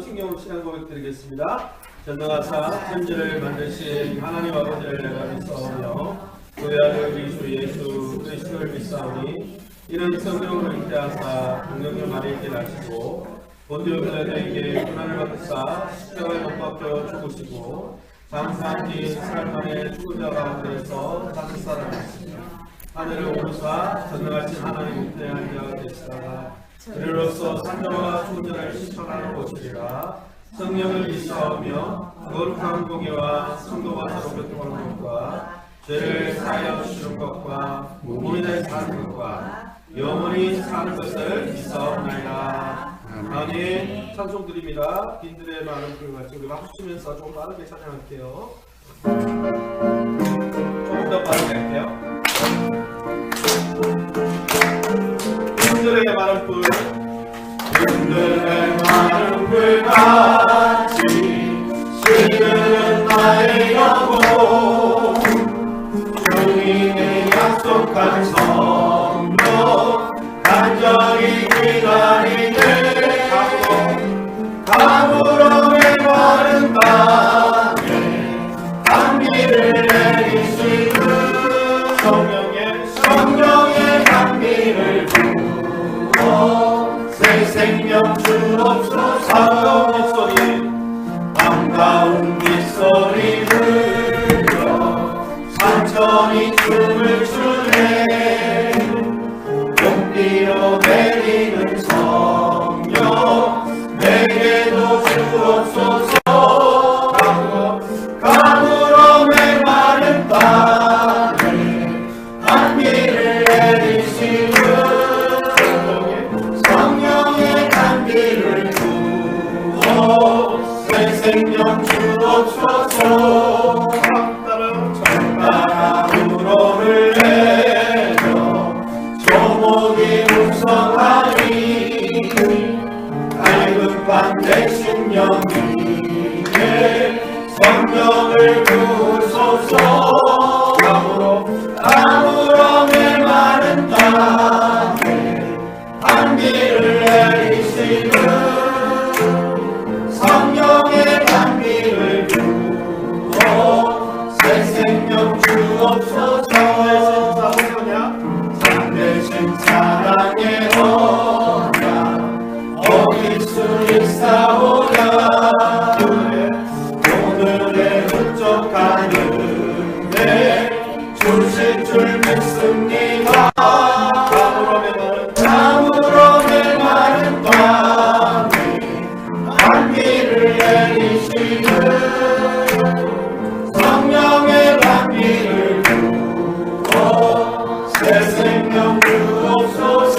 성경으로 신앙 고백 드리겠습니다. 전능하사 천지를 만드신 하나님 아버지를 내가 믿사오며 그의 아들 우리 주 예수 그리스도를 믿사오니 이는 성령으로 잉태하사 동정녀 마리아에게 나시고 본디오 빌라도에게 고난을 받으사 십자가에 못 박혀 죽으시고 장사한 뒤 3일 만에 죽은 자 가운데서 다시 살아나시며 하늘을 오르사 전능하신 하나님 잉태한 자가 되시다가 그리로서 산자와 죽은 자를 심판하러 오시리라. 성령을 믿사오며 거룩한 공의와 성도가 서로 교통하는 것과 죄를 사하여 주시는 것과 몸이 사는 것과 영원히 사는 것을 믿사옵나이다. 아멘. 찬송 드립니다. 빈들의 많은 불을 같이 우리 박수 치면서 좀 빠르게 찬양할게요. 조금 더 빠르게 할게요. 빈들의 많은 불, 빈들의 많은 불같이 식은 나의 영혼, 주님의 약속한 성령 간절히 기다리네. 가물음의 마른 땅에 감기를 내리시는 성령의 감기를 부어 새 생명 주옵소서. 반가운 빗소리 들려 산천이 춤을 추네. 용기로 내리는 성령 내게도 주옵소서. 가물음의 마른 땅에 감기를 내리시는 성령의 감기를 부어 새 생명 주옵소서. 정당으로를 내려 조목이 웅성하니 갈급한 내 심령이에 성령을 부소서. 가물음의 마른 땅에 감기를 내리시는 성령의 감기를 부어 새 생명 주옵소서. 참되신 사랑의 언약 어길 수 있사오냐. 오늘의 흡족한 은혜 주실 줄 믿습니다. 가물음의 마른 땅에 감기를 내리시는 성령의 감기를 부어 새 생명 주옵소서.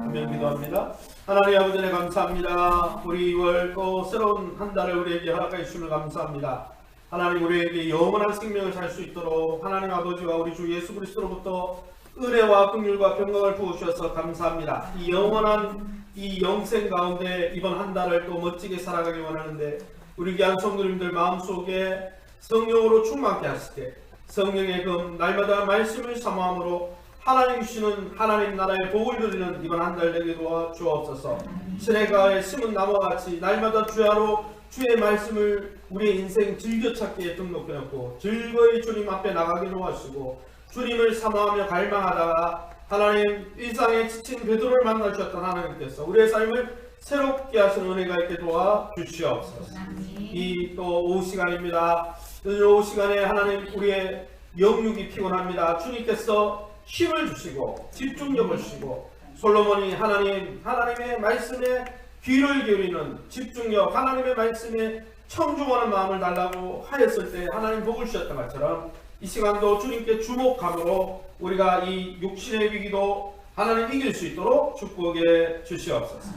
아멘. 기도합니다. 하나님 아버지 감사합니다. 우리 2월 또 새로운 한 달을 우리에게 허락해 주심을 감사합니다. 하나님 우리에게 영원한 생명을 살 수 있도록 하나님 아버지와 우리 주 예수 그리스도로부터 은혜와 긍휼과 평강을 부어주셔서 감사합니다. 이 영원한 이 영생 가운데 이번 한 달을 또 멋지게 살아가기 원하는데 우리 귀한 성도님들 마음속에 성령으로 충만케 하실 때 성령의 금 날마다 말씀을 사모함으로 하나님 주시는 하나님 나라의 복을 누리는 이번 한 달 되게 도와 주옵소서. 시내가에 심은 나무와 같이 날마다 주야로 주의 말씀을 우리의 인생 즐겨찾기에 등록해놓고 즐거이 주님 앞에 나가기로 하시고 주님을 사모하며 갈망하다가 하나님 일상에 지친 베드로를 만나 주셨던 하나님께서 우리의 삶을 새롭게 하시는 은혜가 있게 도와 주시옵소서. 이 또 오후 시간입니다. 오후 시간에 하나님 우리의 영육이 피곤합니다. 주님께서 힘을 주시고 집중력을 주시고 솔로몬이 하나님의 말씀에 귀를 기울이는 집중력, 하나님의 말씀에 청중하는 마음을 달라고 하였을 때 하나님 복을 주셨던 것처럼 이 시간도 주님께 주목함으로 우리가 이 육신의 위기도 하나님 이길 수 있도록 축복해 주시옵소서.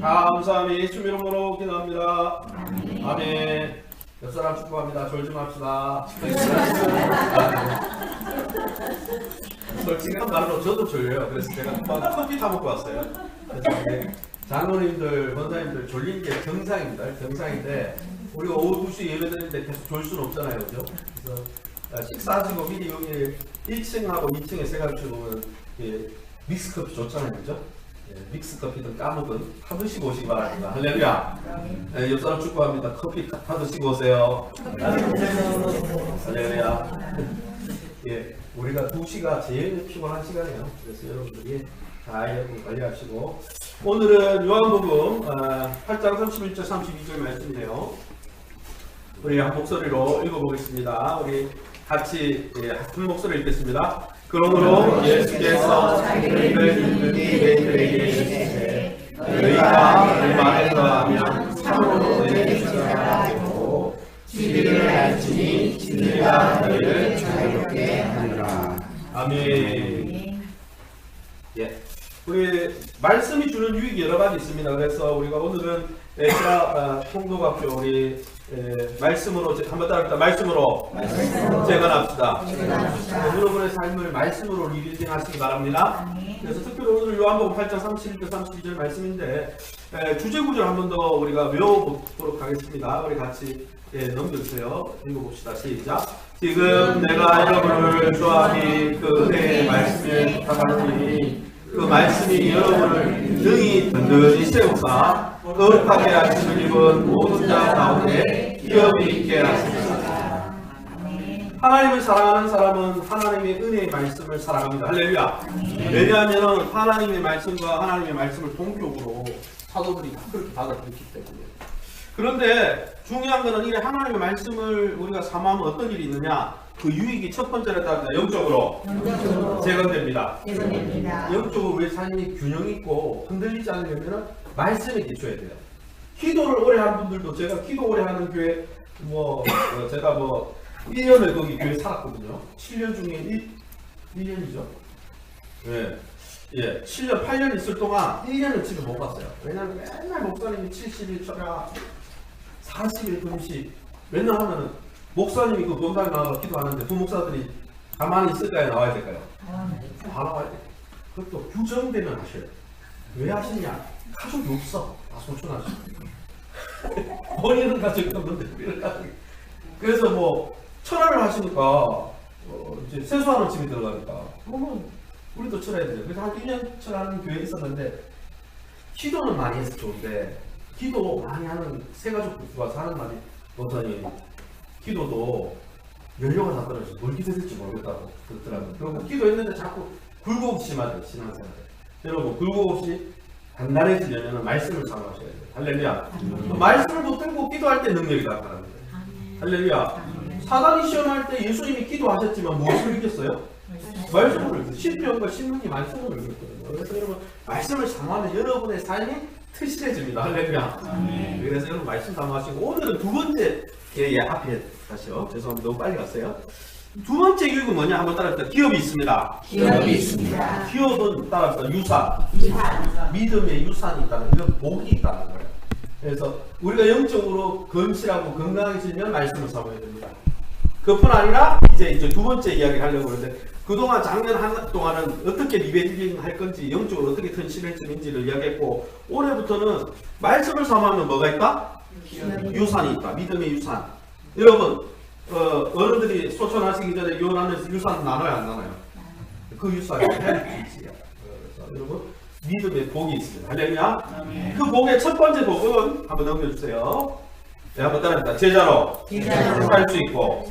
감사하며 예수 이름으로 기도합니다. 아멘. 옆 사람 축복합니다. 졸지 맙시다. 솔직한 말로 저도 졸려요. 그래서 제가 금방 커피 타 먹고 왔어요. 그래서 장로님들, 권사님들 졸린 게 정상입니다. 정상인데 우리가 오후 2시 예배드리는데 계속 졸 수는 없잖아요. 그죠? 그래서 식사하시고 미리 여기 1층하고 2층에 세 가지 보면 믹스커피 좋잖아요, 그죠? 예, 믹스커피든 까먹든 타 드시고 오시기 바랍니다. 할렐루야. 예, 옆 사람 축복합니다. 커피 타 드시고 오세요. 할렐루야. 예, 우리가 2시가 제일 피곤한 시간이에요. 그래서 여러분들이 다이어트 관리하시고, 오늘은 요한복음 8장 31절 32절 말씀이네요. 우리 한 목소리로 읽어보겠습니다. 우리 같이 한 목소리 읽겠습니다. 그러므로 예수께서 자기를 믿는 이들에게 이르시되 너희가 내 말에 거하면 참으로 내 자가 되고 진리를 알지니 진리가 너희를 자유롭게 하리라. 아멘. 예, 우리 말씀이 주는 유익이 여러 가지 있습니다. 그래서 우리가 오늘은 에스라 통독학교 우리 말씀으로 한번 따라합니다. 말씀으로 재건합시다. 여러분의 삶을 말씀으로 리빌딩 하시기 바랍니다. 그래서 특별히 오늘 요한복음 8장 31절 32절 말씀인데 주제 구절 한 번 더 우리가 외워보도록 하겠습니다. 우리 같이 넘겨주세요. 읽어봅시다. 시작. 지금 내가 여러분을 좋아하니 그 은혜의 말씀에 부탁하노니 그 말씀이 여러분을 능히 든든히 세우사 거룩하게 하심을 입은 모든 자 가운데 기업이 있게 하십니다. 하나님을 사랑하는 사람은 하나님의 은혜의 말씀을 사랑합니다. 할렐루야. 왜냐하면 하나님의 말씀과 하나님의 말씀을 동격으로 사도들이 그렇게 받아들였기 때문에. 그런데 중요한 것은 이 하나님의 말씀을 우리가 사모하면 어떤 일이 있느냐? 그 유익이 첫 번째로 따릅니다. 영적으로 재건됩니다. 영적으로 우리 삶이 균형 있고 흔들리지 않으려면 말씀에 기초해야 돼요. 기도를 오래 한 분들도 제가 기도 오래 하는 교회 제가 1년을 거기 교회 살았거든요. 7년 중에 1년이죠. 예. 예, 7년, 8년 있을 동안 1년을 집에 못 갔어요. 왜냐하면 맨날 목사님이 70일 철야, 40일 금식, 맨날 하면은 목사님이 그 본당에 나와서 기도하는데 부목사들이 가만히 있을까요? 나와야 될까요? 다 나와야 돼요. 그것도 규정되면 하셔요. 왜 하시냐? 가족이 없어. 소천하시고. 본인은 가족이 없는데 우리는 가족이. 그래서 철학을 하시니까 이제 세수하는 집에 들어가니까 그러면 우리도 철해야 돼요. 그래서 한 1년 철하는 교회에 있었는데 기도는 많이 해서 좋은데 기도 많이 하는 새가족들 와서 하는 말이 못하니 기도도 연료가 다 떨어져서 뭘 기도했을지 모르겠다고 그러더라고요. 그리고 기도했는데 자꾸 굴곡없이 맞아요. 신앙생활. 여러분 굴곡없이 단단해지려면 말씀을 사모하셔야 돼요. 할렐루야. 말씀을 붙들고 기도할 때 능력이 나타납니다. 할렐루야. 사단이 시험할 때 예수님이 기도하셨지만 무엇을 이겼어요? 말씀을 신명과 신문이 말씀을 이겼거든요. 그래서 여러분 말씀을 사모하면 여러분의 삶이 튼실해집니다. 할렐루야. 그래서 여러분 말씀 사모하시고 오늘은 두 번째 앞에 다시요. 죄송합니다. 너무 빨리 갔어요. 두 번째 교육은 뭐냐? 한번 따라합시다. 기업이 있습니다. 기업이 있습니다. 기업은 따라합시다. 유산. 믿음의 유산이 있다는 이런 복이 있다는 거예요. 그래서 우리가 영적으로 건실하고 건강해지면 말씀을 사모해야 됩니다. 그뿐 아니라 이제 두 번째 이야기 하려고 그러는데 그동안 작년 한 동안은 어떻게 리베딩 할 건지 영적으로 어떻게 튼실해지는지를 이야기했고 올해부터는 말씀을 사모하면 뭐가 있다? 유산이 있다. 믿음의 유산. 여러분 어른들이 소천하시기 전에 요한에서 유산 나눠요 안 나눠요? 그 유산이 헤리티지예요. 그래서 여러분 믿음의 복이 있습니다. 할렐루야. 그 복의 첫 번째 복은 한번 넘겨주세요. 네, 한번 따라합니다. 제자로 살 수 있고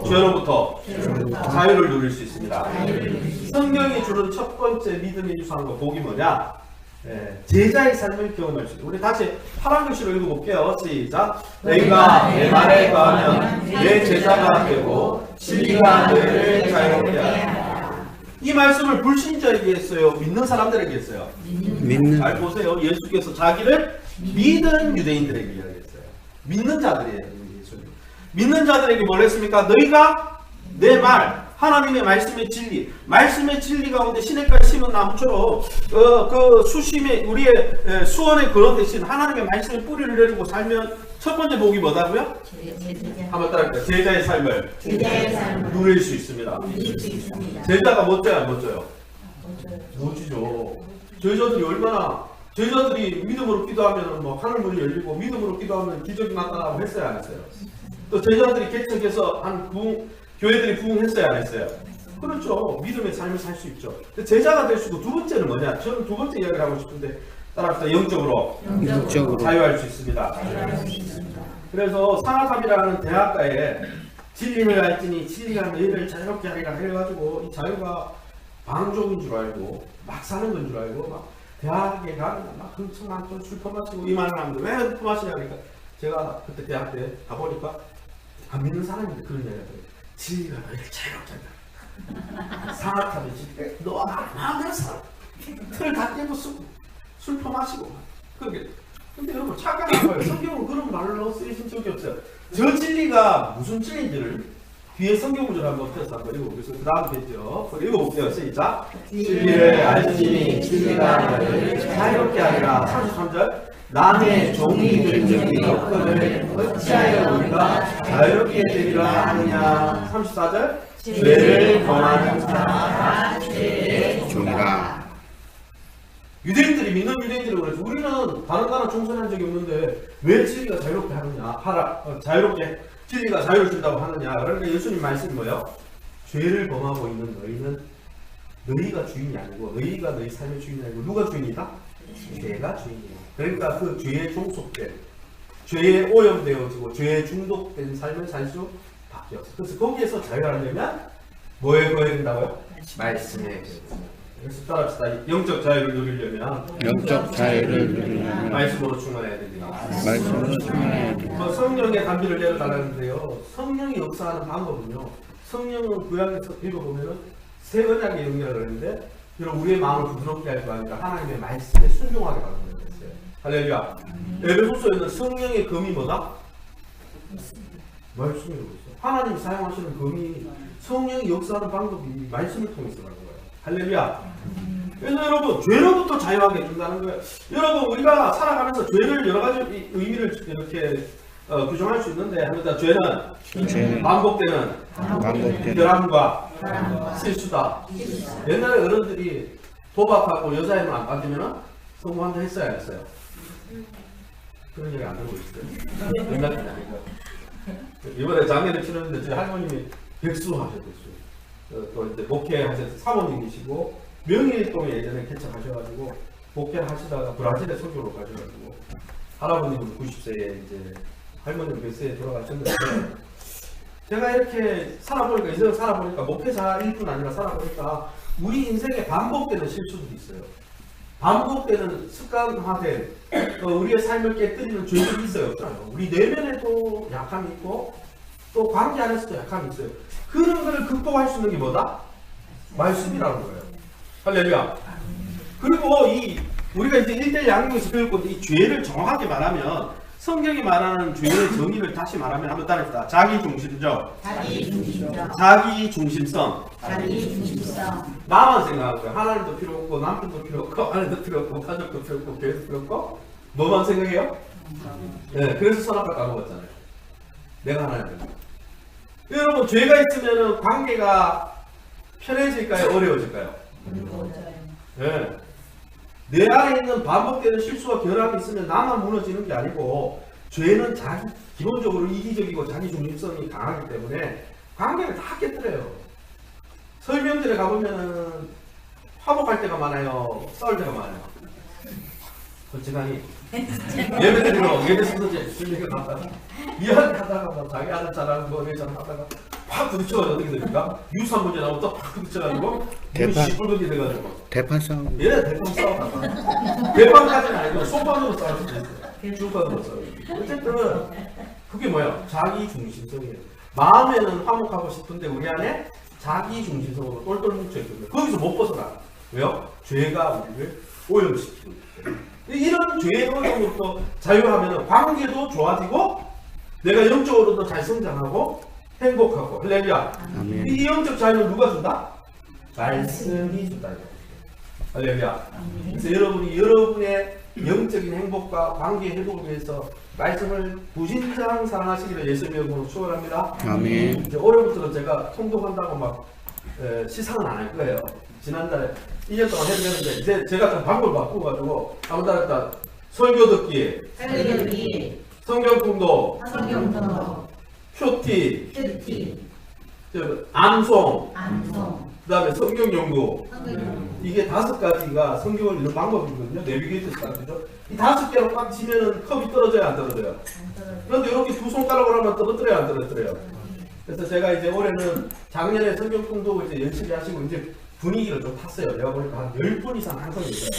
죄로부터 자유를 누릴 수 있습니다. 성경이 주는 첫 번째 믿음의 유산과 복이 뭐냐? 제자의 삶을 경험할 수 있어요. 우리 다시 파란 글씨로 읽어볼게요. 시작. 너희가 내 말에 거하면 내 제자가 되고 진리가 너희를 자유롭게 하리라. 이 말씀을 불신자에게 했어요? 믿는 사람들에게 했어요? 잘 보세요. 예수께서 자기를 믿은 유대인들에게 이야기했어요. 믿는 자들이에요. 믿는 자들에게 뭘 했습니까? 너희가 내 말, 하나님의 말씀의 진리, 말씀의 진리 가운데 시냇가에 심은 나무처럼 그 수심에 우리의 수원의 그런 대신 하나님의 말씀의 뿌리를 내리고 살면 첫 번째 복이 뭐다고요? 한번 따라할게요. 제자의 삶을 누릴 수 있습니다. 제자가 멋져요, 안 멋져요? 멋지죠. 제자들이 얼마나 제자들이 믿음으로 기도하면 하늘 문이 열리고 믿음으로 기도하면 기적이 나타나고 했어요, 안 했어요? 또 제자들이 개척해서 교회들이 부흥했어요, 안 했어요? 그렇죠. 믿음의 삶을 살 수 있죠. 제자가 될 수 있고 두 번째는 뭐냐? 저는 두 번째 이야기를 하고 싶은데 따라합시다. 영적으로 자유할 수 있습니다. 그래서 상하탑이라는 대학가에 진리를 알지니 진리가 너희를 자유롭게 하리라 해가지고 이 자유가 방종인 줄 알고 막 사는 건 줄 알고 막 대학에 가면 막 흥청한 술 퍼마시고 이 말을 하는데 왜 퍼마시냐 그러니까 제가 그때 대학 때 가보니까 안 믿는 사람인데 그런 얘기가 들어요. 진리가 너희를 자유롭게 한다. 상하탑이 진리 너 마음대로 살아. 틀을 다 깨부수고 술 퍼마시고 그게 근데 여러분 착각한 거예요. 성경은 그런 말로 쓰이신 적이 없어요. 저 진리가 무슨 진리인지를 뒤에 성경 구절 한번 펴서 한번 읽어보겠습니다. 그 다음 겠죠. 읽어볼게요. 시작. 진리를 알지니 진리가 너희를 자유롭게 하리라. 33절. 남의 종이 된 적이 없거늘 어찌하여 우리가 자유롭게 되리라 하느냐. 34절. 죄를 범하는 자가 죄의 종이라. 유대인들이 믿는 유대인들이 그래서 우리는 다른 나라 종선한 적이 없는데 왜 진리가 자유롭게 하느냐 자유롭게 진리가 자유를 준다고 하느냐. 그러니까 예수님 말씀이 뭐예요? 죄를 범하고 있는 너희는 너희가 주인이 아니고 너희가 너희 삶의 주인이 아니고 누가 주인이다? 죄가 주인이야. 그러니까 그 죄에 종속된 죄에 오염되어지고 죄에 중독된 삶을 살 수 밖에 없어. 그래서 거기에서 자유하려면 뭐에 거해야 된다고요? 말씀에. 그래서 따라합시다. 영적 자유를 누리려면 말씀으로 충만해야 됩니다. 말씀으로 충만해야 됩니다. 성령의 담비를 내려달라는데요. 성령이 역사하는 방법은요. 성령은 구약에서 읽어보면은 새 언약의 영역을 하는데 여러분 우리의 마음을 부드럽게 할 거 아니라 하나님의 말씀에 순종하게 하는 거였어요. 할렐루야. 에베소서에는 성령의 검이 뭐다? 말씀이라고 있어요. 하나님이 사용하시는 검이 성령이 역사하는 방법이 말씀을 통해서 가는 거예요. 할렐루야. 그래서 여러분 죄로부터 자유하게 해준다는 거예요. 여러분 우리가 살아가면서 죄를 여러 가지 의미를 이렇게 규정할 수 있는데 합니다. 죄는 반복되는 결함과 실수다. 옛날에 어른들이 도박하고 여자애만 안 빠지면 성공한다 했어야 했어요. 그런 얘기 안 들고 있어요. 옛날에 아니까. 이번에 장례를 치렀는데 저희 할머님이 백수 하셨어요. 또 이제 목회하셔서 사모님이시고 명예일동에 예전에 개척하셔가지고 목회를 하시다가 브라질에 선교로 가셔가지고 할아버님은 90세에 이제 할머니는 100세에 돌아가셨는데 제가 이렇게 살아보니까 인생을 살아보니까 목회자일 뿐 아니라 살아보니까 우리 인생에 반복되는 실수들이 있어요. 반복되는 습관화된 우리의 삶을 깨뜨리는 죄들이 있어요. 없잖아요. 우리 내면에도 약함이 있고 또 관계 안에서도 약함이 있어요. 그런 것을 극복할 수 있는 게 뭐다? 말씀이라는 거예요. 할렐루야. 그리고 우리가 이제 1대 양육에서 배울 건데 이 죄를 정확하게 말하면 성경이 말하는 죄의 정의를 다시 말하면 한번 따라합시다. 자기중심적. 자기중심성. 나만 생각하는 거야. 하나님도 필요 없고 남편도 필요 없고 아내도 필요 없고 가족도 필요 없고 교회도 필요 없고 뭐만 생각해요? 네, 그래서 선악과 까먹었잖아요. 내가 하나님. 여러분 죄가 있으면 관계가 편해질까요? 어려워질까요? 네. 내 안에 있는 반복되는 실수와 결함이 있으면 나만 무너지는 게 아니고 죄는 기본적으로 이기적이고 자기중심성이 강하기 때문에 관계를 다 깨뜨려요. 설명들에 가보면은 화목할 때가 많아요. 싸울 때가 많아요. 솔직하니 예배 순서제 준비가 갔다가 이야기하다가 뭐 자기 아들 잘하는 거 회장 하다가 확 부딪혀가지고 어떻게 됩니까? 유산 문제 나오면 또 확 부딪혀가지고 눈이 시뻘겋게 돼가지고 대판 싸움. 예, 대판 싸우다가 대판까지는 아니고 손반으로 싸울 수도 있어요. 줄반으로 싸워요. 어쨌든 그게 뭐야? 자기중심성이에요. 마음에는 화목하고 싶은데 우리 안에 자기중심성으로 똘똘 뭉쳐있거든요. 거기서 못 벗어나. 왜요? 죄가 우리를 오염시키고 있어요. 이런 죄의 오염으로부터 자유하면 관계도 좋아지고 내가 영적으로도 잘 성장하고 행복하고. 할렐루야. 이 영적 자유는 누가 준다? 말씀이 준다. 할렐루야. 그래서 여러분이 여러분의 영적인 행복과 관계 회복을 위해서 말씀을 무진장 사랑하시기를 예수님의 이름으로 축원합니다. 아멘. 이제 올해부터는 제가 통독한다고 막 시상은 안 할 거예요. 지난달에 2년 동안 해도 되는데 이제 제가 좀 방법을 바꾸어가지고 아무튼 일단 설교 듣기, 성경 통독, 큐티, 암송, 그 다음에 성경 연구. 이게 5가지가 성경을 읽는 방법이거든요. 내비게이터 스타일이죠. 이 5개로 꽉 치면은 컵이 떨어져요, 안 떨어져요? 그런데 이렇게 2손가락으로 하면 떨어뜨려요, 안 떨어뜨려요? 그래서 제가 이제 올해는 작년에 성경 통독을 이제 열심히 하시고 이제 분위기를 좀 탔어요. 내가 보니까 한 10분 이상 한 건 있어요.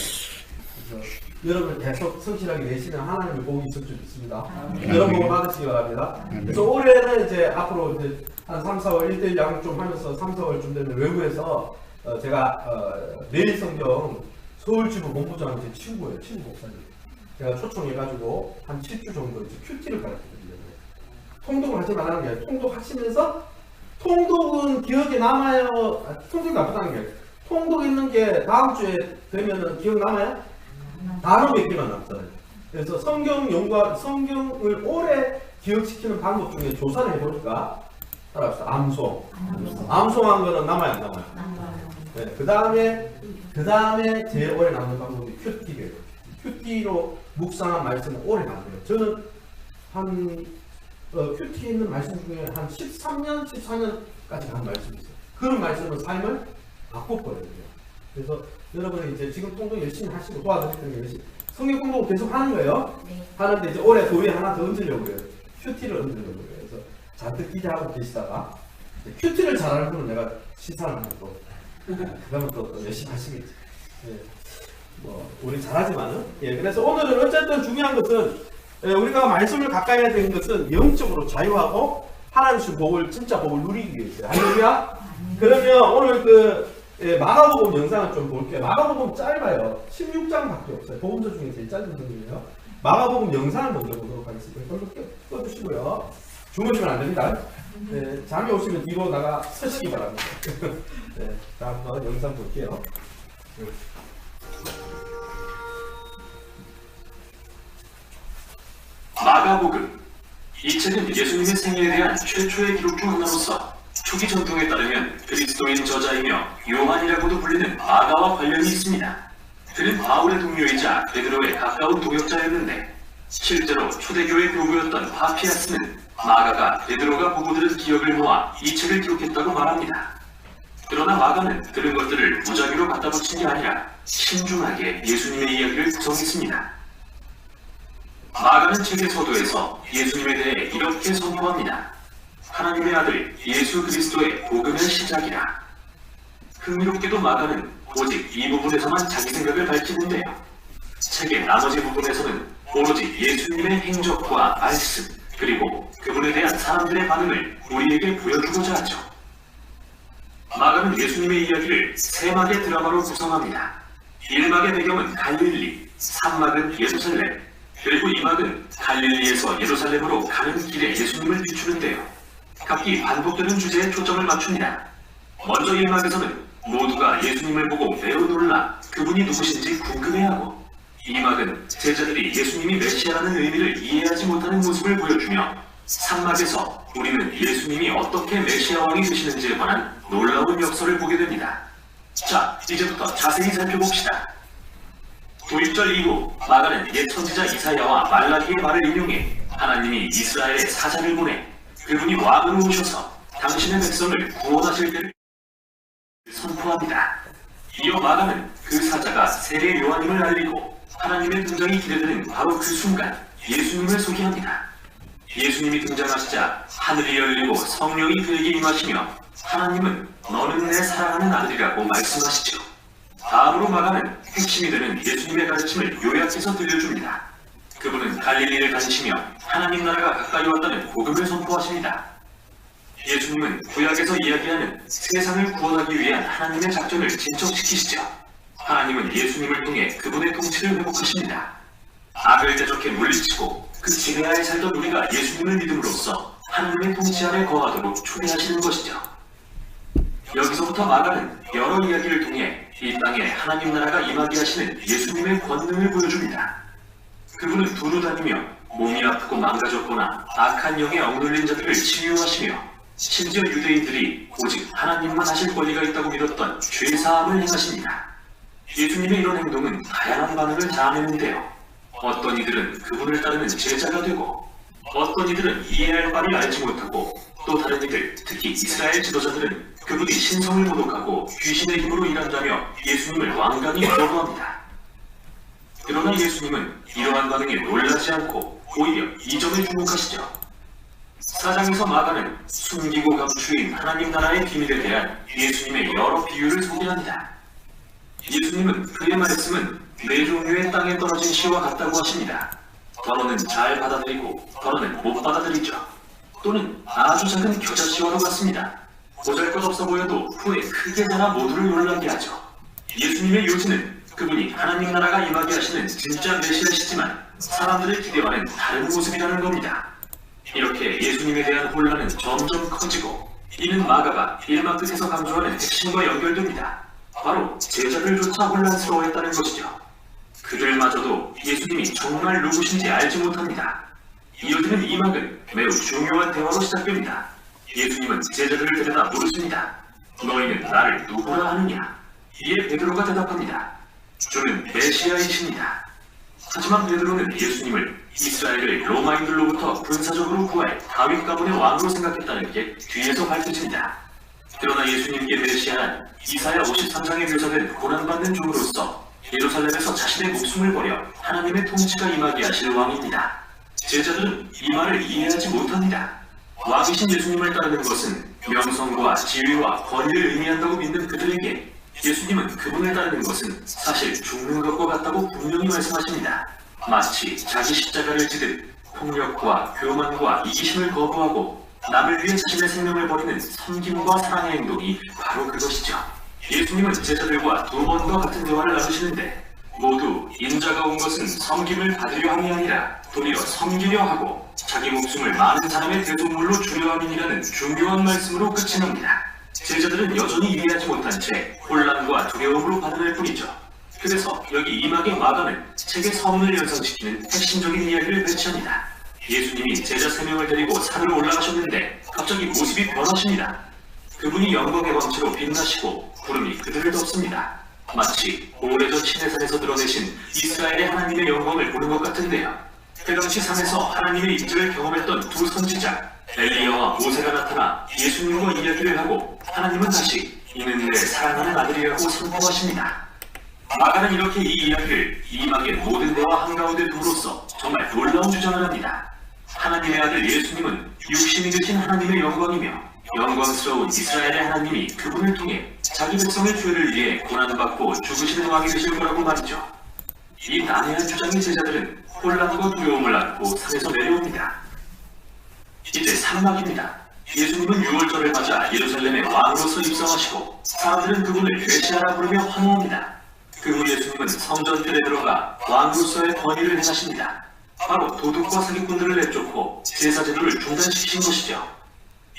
그래서 여러분 계속 성실하게 내시면 하나님의 복이 있을 줄 믿습니다. 여러분 복 받으시기 바랍니다. 그래서 올해는 이제 앞으로 이제 한 3, 4월 1대1 양육 좀 하면서 3, 4월쯤 되면 외부에서 제가 내일 성경 서울지부 본부장 제 친구예요. 친구 목사님. 제가 초청해가지고 한 7주 정도 이제 큐티를 가르쳐드리려고 해요. 통독을 하지 말라는 게 아니라 통독하시면서 통독은 기억에 남아요. 통독이 나쁘다는 게 통독 있는 게 다음 주에 되면은 기억 남아요? 단어 몇 개만 남잖아요. 그래서 성경 연구와 성경을 오래 기억시키는 방법 중에 조사를 해보니까 따라합시다. 암송한 거는 남아요, 안 남아요? 네, 그 다음에 제일 오래 남는 방법이 큐티예요. 큐티로 묵상한 말씀은 오래 남아요. 저는 한 큐티에 있는 말씀 중에 한 13년, 14년까지 간 말씀이 있어요. 그런 말씀은 삶을 바꿔버려요. 그래서 여러분이 이제 지금 공부 열심히 하시고 도와드릴 때 열심히 성경 공부 계속 하는 거예요. 하는데 이제 올해 도에 하나 더 얹으려고 해요. 큐티를 얹으려고 해요. 그래서 잔뜩 기대하고 계시다가 큐티를 잘하는 분은 내가 시사를 하면 또 그러면 또 열심히 하시겠지. 예. 뭐 우리 잘하지만은 그래서 오늘은 어쨌든 중요한 것은 우리가 말씀을 가까이 해야 되는 것은 영적으로 자유하고 하나님 주신 복을 진짜 복을 누리기 위해서요. 할렐루야. 그러면 오늘 마가복음 영상을 좀 볼게요. 마가복음 짧아요. 16장밖에 없어요. 복음서 중에 제일 짧은 성경이에요. 마가복음 영상을 먼저 보도록 하겠습니다. 별로 꺼주시고요. 주무시면 안 됩니다. 잠이 오시면 뒤로 나가 서시기 바랍니다. 자, 한번 영상 볼게요. 마가복음. 이 책은 예수님의 생애에 대한 최초의 기록 중 하나로서 초기 전통에 따르면 그리스도인 저자이며 요한이라고도 불리는 마가와 관련이 있습니다. 그는 바울의 동료이자 베드로의 가까운 동역자였는데 실제로 초대교회 교부였던 파피아스는 마가가 베드로가 보고 들은 기억을 모아 이 책을 기록했다고 말합니다. 그러나 마가는 들은 것들을 무작위로 갖다 붙인 게 아니라 신중하게 예수님의 이야기를 구성했습니다. 마가는 책의 서두에서 예수님에 대해 이렇게 선포합니다. 하나님의 아들 예수 그리스도의 복음의 시작이라. 흥미롭게도 마가는 오직 이 부분에서만 자기 생각을 밝히는데요. 책의 나머지 부분에서는 오로지 예수님의 행적과 말씀 그리고 그분에 대한 사람들의 반응을 우리에게 보여주고자 하죠. 마가는 예수님의 이야기를 3막의 드라마로 구성합니다. 1막의 배경은 갈릴리, 3막은 예루살렘, 그리고 2막은 갈릴리에서 예루살렘으로 가는 길에 예수님을 비추는데요. 각기 반복되는 주제에 초점을 맞춥니다. 먼저 1막에서는 모두가 예수님을 보고 매우 놀라 그분이 누구신지 궁금해하고 2막은 제자들이 예수님이 메시아라는 의미를 이해하지 못하는 모습을 보여주며 3막에서 우리는 예수님이 어떻게 메시아 왕이 되시는지에 관한 놀라운 역설을 보게 됩니다. 자, 이제부터 자세히 살펴봅시다. 도입절 이후 마가는 옛 선지자 이사야와 말라기의 말을 인용해 하나님이 이스라엘에 사자를 보내 그분이 왕으로 오셔서 당신의 백성을 구원하실 때를 선포합니다. 이어 마가는 그 사자가 세례 요한임을 알리고 하나님의 등장이 기대되는 바로 그 순간 예수님을 소개합니다. 예수님이 등장하시자 하늘이 열리고 성령이 그에게 임하시며 하나님은 너는 내 사랑하는 아들이라고 말씀하시죠. 다음으로 마가는 핵심이 되는 예수님의 가르침을 요약해서 들려줍니다. 그분은 갈릴리를 다니시며 하나님 나라가 가까이 왔다는 복음을 선포하십니다. 예수님은 구약에서 이야기하는 세상을 구원하기 위한 하나님의 작전을 진척시키시죠. 하나님은 예수님을 통해 그분의 통치를 회복하십니다. 악을 대적해 물리치고 그 지배하에 살던 우리가 예수님을 믿음으로써 하나님의 통치 아래 거하도록 초대하시는 것이죠. 여기서부터 마가는 여러 이야기를 통해 이 땅에 하나님 나라가 임하게 하시는 예수님의 권능을 보여줍니다. 그분은 두루 다니며 몸이 아프고 망가졌거나 악한 영에 억눌린 자들을 치유하시며 심지어 유대인들이 오직 하나님만 하실 권리가 있다고 믿었던 죄사함을 행하십니다. 예수님의 이런 행동은 다양한 반응을 자아내는데요. 어떤 이들은 그분을 따르는 제자가 되고 어떤 이들은 이해할 바를 알지 못하고 또 다른 이들, 특히 이스라엘 지도자들은 그분이 신성을 모독하고 귀신의 힘으로 일한다며 예수님을 완강히 거부합니다. 그러나 예수님은 이러한 반응에 놀라지 않고 오히려 이 점에 주목하시죠. 4장에서 마가는 숨기고 감추인 하나님 나라의 비밀에 대한 예수님의 여러 비유를 소개합니다. 예수님은 그의 말씀은 네 종류의 땅에 떨어진 씨와 같다고 하십니다. 더러는 잘 받아들이고 더러는 못 받아들이죠. 또는 아주 작은 겨자씨와도 같습니다. 보잘것없어 보여도 후에 크게 자라 모두를 놀라게 하죠. 예수님의 요지는 그분이 하나님 나라가 임하게 하시는 진짜 메시아시지만 사람들의 기대와는 다른 모습이라는 겁니다. 이렇게 예수님에 대한 혼란은 점점 커지고 이는 마가가 1막 끝에서 강조하는 핵심과 연결됩니다. 바로 제자들조차 혼란스러워했다는 것이죠. 그들마저도 예수님이 정말 누구신지 알지 못합니다. 이어지는 이 막은 매우 중요한 대화로 시작됩니다. 예수님은 제자들을 데려다 물으십니다. 너희는 나를 누구라 하느냐? 이에 베드로가 대답합니다. 주는 메시아이십니다. 하지만 베드로는 예수님을 이스라엘을 로마인들로부터 군사적으로 구할 다윗 가문의 왕으로 생각했다는 게 뒤에서 밝혀집니다. 그러나 예수님께 메시아는 이사야 53장에 묘사된 고난받는 종으로서 예루살렘에서 자신의 목숨을 버려 하나님의 통치가 임하게 하실 왕입니다. 제자들은 이 말을 이해하지 못합니다. 왕이신 예수님을 따르는 것은 명성과 지위와 권위를 의미한다고 믿는 그들에게 예수님은 그분을 따르는 것은 사실 죽는 것과 같다고 분명히 말씀하십니다. 마치 자기 십자가를 지듯 폭력과 교만과 이기심을 거부하고 남을 위해 자신의 생명을 버리는 섬김과 사랑의 행동이 바로 그것이죠. 예수님은 제자들과 두 번과 같은 대화를 나누시는데 모두 인자가 온 것은 섬김을 받으려 함이 아니라 도리어 섬기려 하고 자기 목숨을 많은 사람의 대속물로 주려 함이라는 중요한 말씀으로 끝이 납니다. 제자들은 여전히 이해하지 못한 채 혼란과 두려움으로 반응할 뿐이죠. 그래서 여기 이막의 마가는 책의 서문을 연상시키는 핵심적인 이야기를 배치합니다. 예수님이 제자 3명을 데리고 산으로 올라가셨는데 갑자기 모습이 변하십니다. 그분이 영광의 광채로 빛나시고 구름이 그들을 덮습니다. 마치 오래전 시내산에서 드러내신 이스라엘의 하나님의 영광을 보는 것 같은데요. 그 당시 산에서 하나님의 임재를 경험했던 두 선지자 엘리야와 모세가 나타나 예수님과 이야기를 하고 하나님은 다시 이는 내 사랑하는 아들이라고 선포하십니다. 마가는 이렇게 이 이야기를 이막의 모든 대화 한가운데 둠으로써 정말 놀라운 주장을 합니다. 하나님의 아들 예수님은 육신이 되신 하나님의 영광이며 영광스러운 이스라엘의 하나님이 그분을 통해 자기 백성의 죄를 위해 고난받고 죽으시는 왕이 되실 거라고 말이죠. 이 난해한 주장의 제자들은 혼란과 두려움을 안고 산에서 내려옵니다. 이제 3막입니다. 예수님은 6월절을 맞아 예루살렘의 왕으로서 입성하시고 사람들은 그분을 메시아라 부르며 환호합니다. 그 후 예수님은 성전들에 들어가 왕으로서의 권위를 행하십니다. 바로 도둑과 사기꾼들을 내쫓고 제사제도를 중단시키신 것이죠.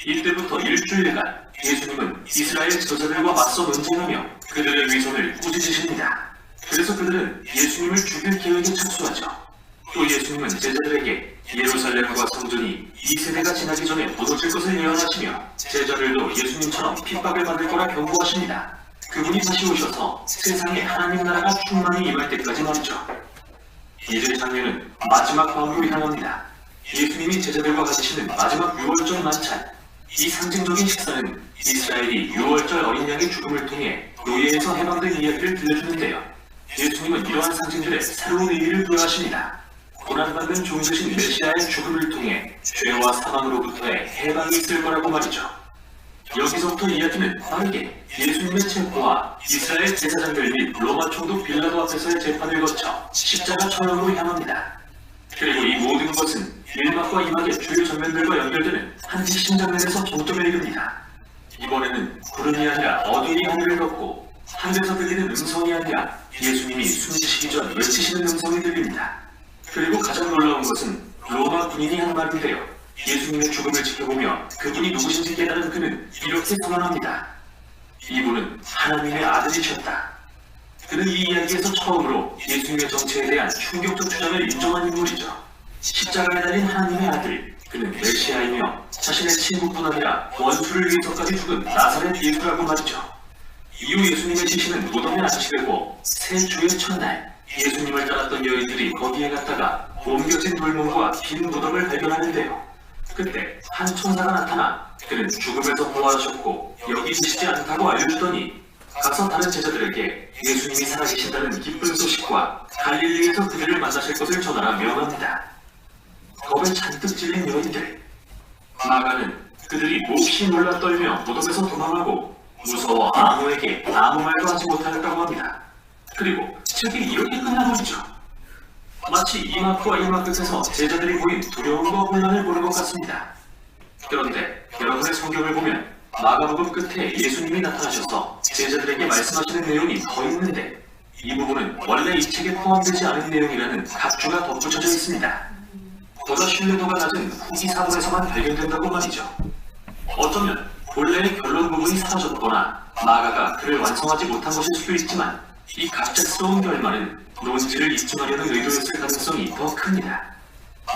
이때부터 일주일간 예수님은 이스라엘 지도자들과 맞서 논쟁하며 그들의 위선을 꾸짖으십니다. 그래서 그들은 예수님을 죽일 계획에 착수하죠. 또 예수님은 제자들에게 예루살렘과 성전이 이 세대가 지나기 전에 무너질 것을 예언하시며 제자들도 예수님처럼 핍박을 받을 거라 경고하십니다. 그분이 다시 오셔서 세상에 하나님 나라가 충만히 임할 때까지 말이죠. 이제 장면은 마지막 밤으로 향합니다. 예수님이 제자들과 가지시는 마지막 6월절 만찬. 이 상징적인 식사는 이스라엘이 6월절 어린 양의 죽음을 통해 노예에서 해방된 이야기를 들려주는데요. 예수님은 이러한 상징들에 새로운 의미를 부여하십니다. 고난받는 종 되신 메시아의 죽음을 통해 죄와 사망으로부터의 해방이 있을 거라고 말이죠. 여기서부터 이야기는 빠르게 예수님의 체포와 이스라엘 제사장들 및 로마 총독 빌라도 앞에서의 재판을 거쳐 십자가 처형으로 향합니다. 그리고 이 모든 것은 1막과 2막의 주요 장면들과 연결되는 한 핵심 장면에서 정점에 이릅니다. 이번에는 구름이 아니라 어둠이 하늘을 덮고 하늘에서 들리는 음성이 아니라 예수님이 숨지시기 전 외치시는 음성이 들립니다. 그리고 가장 놀라운 것은 로마 군인이 한 말인데요. 예수님의 죽음을 지켜보며 그분이 누구신지 깨달은 그는 이렇게 선언합니다. 이분은 하나님의 아들이셨다. 그는 이 이야기에서 처음으로 예수님의 정체에 대한 충격적 주장을 인정한 인물이죠. 십자가에 달린 하나님의 아들, 그는 메시아이며 자신의 친구뿐 아니라 원수를 위해서까지 죽은 나사렛 예수라고 말이죠. 이후 예수님의 지시는 무덤에 안치되고 새 주의 첫날 예수님을 따랐던 여인들이 거기에 갔다가 옮겨진 돌문과 빈 무덤을 발견하는데요. 그때 한 천사가 나타나 그는 죽음에서 부활하셨고 여기 계시지 않다고 알려주더니 가서 다른 제자들에게 예수님이 살아계신다는 기쁜 소식과 갈릴리에서 그들을 만나실 것을 전하라 명합니다. 겁에 잔뜩 찔린 여인들. 마가는 그들이 몹시 놀라 떨며 무덤에서 도망하고 무서워 아무에게 아무 말도 하지 못하였다고 합니다. 그리고 책이 이렇게 끝나버리죠. 마치 이마과 이마 끝에서 제자들이 모인 두려움과 혼란을 보는 것 같습니다. 그런데 여러분의 성경을 보면 마가복음 끝에 예수님이 나타나셔서 제자들에게 말씀하시는 내용이 더 있는데 이 부분은 원래 이 책에 포함되지 않은 내용이라는 각주가 덧붙여져 있습니다. 보다 신뢰도가 낮은 후기 사본에서만 발견된다고 말이죠. 어쩌면 본래의 결론 부분이 사라졌거나 마가가 글을 완성하지 못한 것일 수도 있지만 이 갑작스러운 결말은 논지를 입증하려는 의도였을 가능성이 더 큽니다.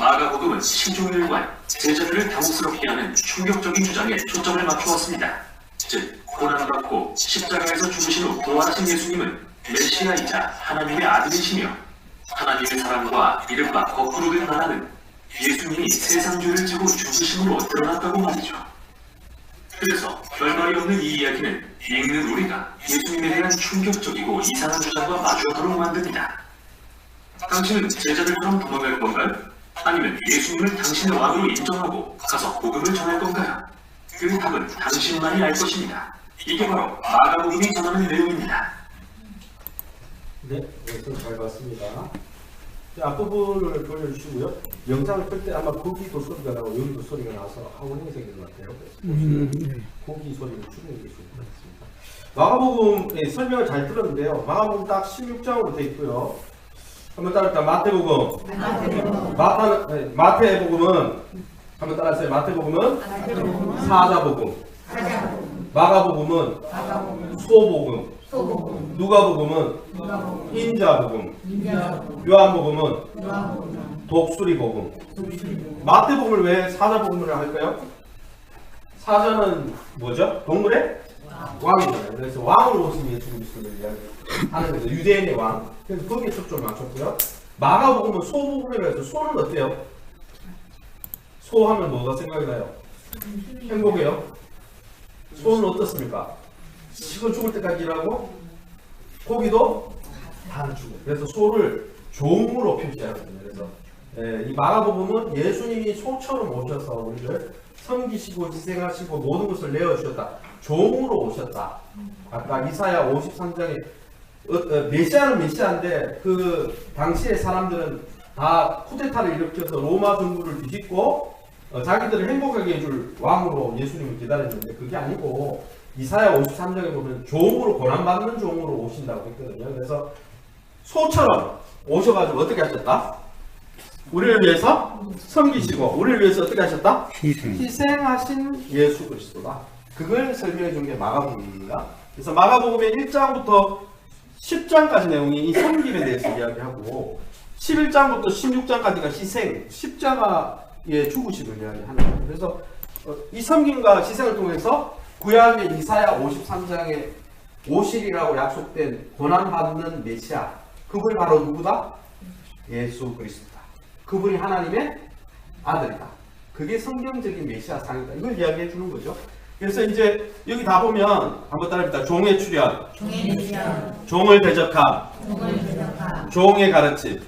마가복음은 시종일관 제자들을 당혹스럽게 하는 충격적인 주장에 초점을 맞추었습니다. 즉 고난받고 십자가에서 죽으신 후 부활하신 예수님은 메시아이자 하나님의 아들이시며 하나님의 사랑과 이름과 거꾸로 된 나라는 예수님이 세상 죄를 지고 죽으심으로 드러났다고 말이죠. 그래서 결말이 없는 이 이야기는 읽는 우리가 예수님에 대한 충격적이고 이상한 주장과 마주하도록 만듭니다. 당신은 제자들처럼 도망갈 건가요? 아니면 예수님을 당신의 왕으로 인정하고 가서 복음을 전할 건가요? 그 답은 당신만이 알 것입니다. 이게 바로 마가복음이 전하는 내용입니다. 네, 말씀 잘 봤습니다. 앞부분을 돌려주시고요. 영상을 끌 때 아마 거기도 소리가 나고 여기도 소리가 나서 하원이 생긴 것 같아요. 거기 소리를 줄이는 게 좋을 것 같습니다. 마가복음의 설명을 잘 들었는데요. 마가복음 딱 16장으로 되어 있고요. 한번 따라합시다. 마태복음은 한번 따라하세요. 마태복음은 사자복음, 마가복음은 소복음, 누가복음은 인자복음, 요한복음은 독수리복음. 마태복음을 왜 사자복음을 할까요? 사자는 뭐죠? 동물의 왕이잖아요. 그래서 왕으로 오신 예수 그리스도를 이야기하는 거죠. 유대인의 왕. 그래서 거기에 초점을 맞췄고요. 마가복음은 소복음이라 해서 소는 어때요? 소 하면 뭐가 생각이 나요? 행복해요. 소는 어떻습니까? 식어 죽을 때까지 일하고 고기도 다 주고. 그래서 소를 종으로 표시하거든요. 그래서 이 마가복음은 예수님이 소처럼 오셔서 우리를 섬기시고 희생하시고 모든 것을 내어주셨다. 종으로 오셨다. 아까 이사야 53장에 메시아는 메시아인데 그 당시의 사람들은 다 쿠데타를 일으켜서 로마 정부를 뒤집고 자기들을 행복하게 해줄 왕으로 예수님을 기다렸는데 그게 아니고 이사야 53장에 보면 종으로 고난받는 종으로 오신다고 했거든요. 그래서 소처럼 오셔가지고 어떻게 하셨다? 우리를 위해서 섬기시고 우리를 위해서 어떻게 하셨다? 희생하신 예수 그리스도다. 그걸 설명해 준 게 마가복음입니다. 그래서 마가복음의 1장부터 10장까지 내용이 이 섬김에 대해서 이야기하고 11장부터 16장까지가 희생, 십자가의 죽으심을 이야기하는 거예요. 그래서 이 섬김과 희생을 통해서 구약의 이사야 53장에 오실이라고 약속된 고난받는 메시아, 그분이 바로 누구다? 예수 그리스도다. 그분이 하나님의 아들이다. 그게 성경적인 메시아 상이다. 이걸 이야기해 주는 거죠. 그래서 이제 여기 다 보면 한번 따라합니다. 종의 출현, 종을 대적함, 종의 가르침.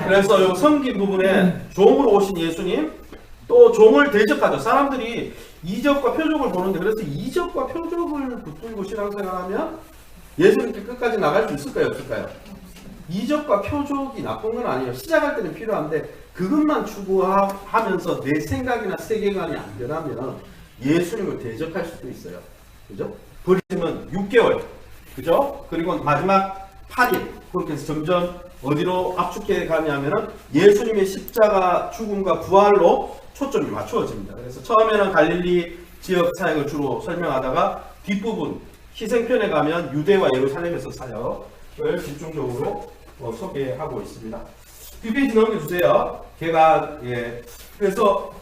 그래서 이 섬김 부분에 종으로 오신 예수님, 또 종을 대적하죠. 사람들이 이적과 표적을 보는데 그래서 이적과 표적을 붙들고 신앙생활하면 예수님께 끝까지 나갈 수 있을까요? 없을까요? 이적과 표적이 나쁜 건 아니에요. 시작할 때는 필요한데 그것만 추구하면서 내 생각이나 세계관이 안 변하면 예수님을 대적할 수도 있어요. 그죠? 버리시면 6개월. 그죠? 그리고 마지막 8일. 그렇게 해서 점점 어디로 압축해 가냐면은 예수님의 십자가 죽음과 부활로 초점이 맞추어집니다. 그래서 처음에는 갈릴리 지역 사역을 주로 설명하다가 뒷부분 희생편에 가면 유대와 예루살렘에서 사역을 집중적으로 소개하고 있습니다. 뒷페이지 넘겨주세요. 걔가 그래서